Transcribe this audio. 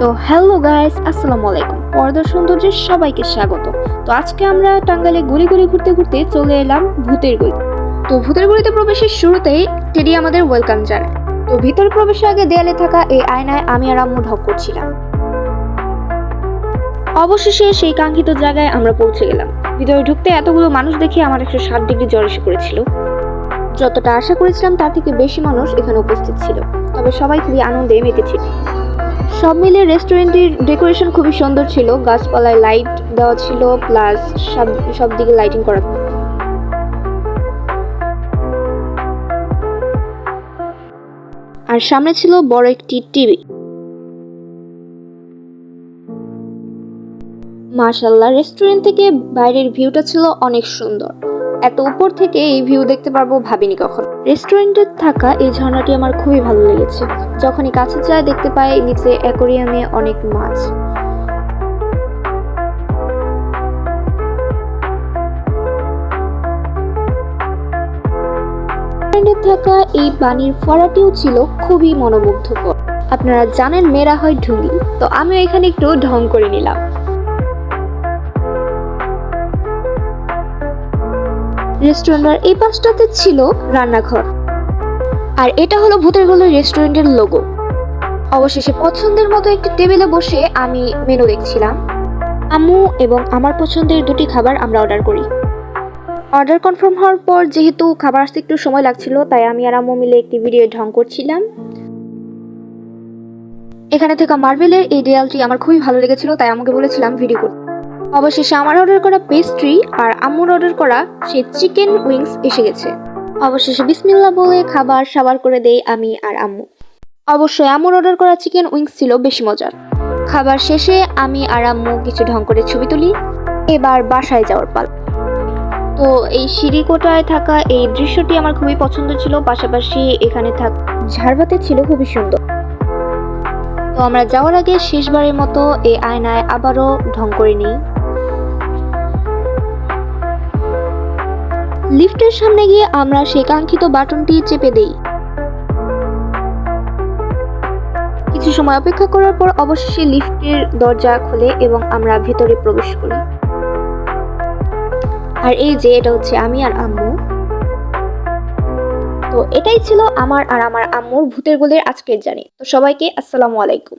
তো hello guys, আসসালামু আলাইকুম। পর্দার সৌন্দর্যের সবাইকে স্বাগত। তো আজকে আমরা টাঙ্গাইলে গলি গলি ঘুরতে ঘুরতে চলে এলাম ভূতের গলি। তো ভূতের গলিতে প্রবেশের শুরুতেই টেডি আমাদের ওয়েলকাম জানায়। তো ভিতরে প্রবেশের আগে দেয়ালে থাকা এই আয়নায় আমি আর আম্মু ঢক করছিলাম। অবশেষে সেই কাঙ্ক্ষিত জায়গায় আমরা পৌঁছে গেলাম। ভিতরে ঢুকতে এতগুলো মানুষ দেখে আমার 160 ডিগ্রি জ্বর এসে পড়েছিল। যতটা আশা করেছিলাম তার থেকে বেশি মানুষ এখানে উপস্থিত ছিল, তবে সবাই খুবই আনন্দে মেতেছিল। সব মিলে রেস্টুরেন্টের ডেকোরেশন খুবই সুন্দর ছিল, গাছপালায় লাইট দেওয়া ছিল, প্লাস সব দিকে লাইটিং করা। আর সামনে ছিল বড় একটি টিভি। মাশাআল্লাহ, রেস্টুরেন্ট থেকে বাইরের ভিউটা ছিল অনেক সুন্দর। এত উপর থেকে এই ভিউ দেখতে পারবো ভাবিনি কখন। রেস্টুরেন্টে থাকা এই ঝর্ণাটি আমার খুবই ভালো লেগেছে। যখনই কাছে যায় দেখতে পাই নিচে অ্যাকোরিয়ামে অনেক মাছ। রেস্টুরেন্টে থাকা এই পানির ফোয়ারাটিও ছিল খুবই মনোমুগ্ধকর। আপনারা জানেন মেয়েরা হয় ঢুঙ্গি, তো আমিও এখানে একটু ঢং করে নিলাম। রেস্টুরেন্টের এই পাশটাতে ছিল রান্নাঘর, আর এটা হলো ভূতের গলি রেস্টুরেন্টের লোগো। অবশেষে পছন্দের মতো একটি টেবিলে বসে আমি মেনু দেখছিলাম। আম্মু এবং আমার পছন্দের দুটি খাবার আমরা অর্ডার করি। অর্ডার কনফার্ম হওয়ার পর যেহেতু খাবার আসতে একটু সময় লাগছিল, তাই আমি আর আম্মু মিলে একটি ভিডিও ঢং করছিলাম। এখানে থাকা মার্বেলের এই দেয়ালটি আমার খুবই ভালো লেগেছিল, তাই আমাকে বলেছিলাম ভিডিও করতে। অবশেষে আমার অর্ডার করা পেস্ট্রি আর আম্মুর অর্ডার করা সেই চিকেন উইংস এসে গেছে। অবশেষে বিসমিল্লাহ বলে খাবার সাবার করে দেই আমি আর আম্মু। অবশ্যই আম্মুর অর্ডার করা চিকেন উইংস ছিল বেশি মজার। খাবার শেষে আমি আর আম্মু কিছু ঢং করে ছবি তুলি। এবার বাসায় যাওয়ার পালা। তো এই সিঁড়িকোটায় থাকা এই দৃশ্যটি আমার খুবই পছন্দ ছিল, পাশাপাশি এখানে থাকা ঝাড়বাতি ছিল খুবই সুন্দর। তো আমরা যাওয়ার আগে শেষবারের মতো এই আয়নায় আবারও ঢং করে নিই। লিফটের সামনে গিয়ে আমরা সেই কাঙ্ক্ষিত বাটনটি চেপে দেই। কিছু সময় অপেক্ষা করার পর অবশেষে লিফটের দরজা খুলে এবং আমরা ভেতরে প্রবেশ করি। আর এই যে এটা হচ্ছে আমি আর আম্মু। তো এটাই ছিল আমার আর আমার আম্মুর ভূতের গলির আজকের জার্নি। তো সবাইকে আসসালামু আলাইকুম।